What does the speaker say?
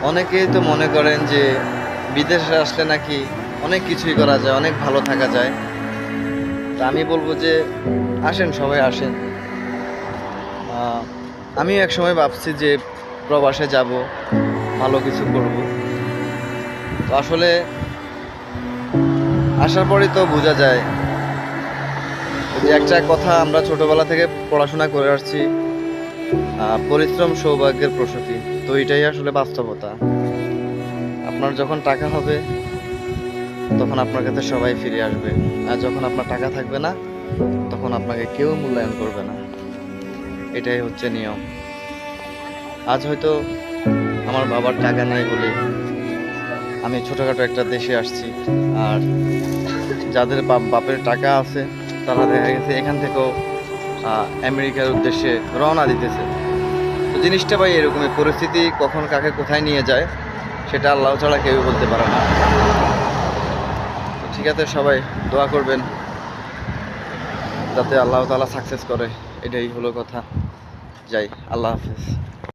অনেকেই তো মনে করেন যে বিদেশে আসলে নাকি অনেক কিছুই করা যায়, অনেক ভালো থাকা যায়। তা আমি বলবো যে আসেন, সবাই আসেন। আহ, আমিও এক সময় ভাবছি যে প্রবাসে যাব, ভালো কিছু করব। তো আসলে আসার পরেই তো বোঝা যায় যে একটা কথা আমরা ছোটবেলা থেকে পড়াশোনা করে আসছি, পরিশ্রম সৌভাগ্যের প্রসূতি। তো এটাই আসলে বাস্তবতা। আপনার যখন টাকা হবে তখন আপনার কাছে সবাই ফিরে আসবে, আর যখন আপনার টাকা থাকবে না তখন আপনাকে কেউ মূল্যায়ন করবে না। এটাই হচ্ছে নিয়ম। আজ হয়তো আমার বাবার টাকা নাই বলে আমি ছোটখাটো একটা দেশে আসছি, আর যাদের বাপের টাকা আছে তারা দেখা গেছে এখান থেকেও আমেরিকার উদ্দেশ্যে রওনা দিতেছে। তো জিনিসটা ভাই এরকমই, পরিস্থিতি কখন কাকে কোথায় নিয়ে যায় সেটা আল্লাহ ছাড়া কেউ বলতে পারে না। তো ঠিক আছে, সবাই দোয়া করবেন যাতে আল্লাহ তাআলা সাকসেস করে। এটাই হলো কথা। যাই, আল্লাহ হাফেজ।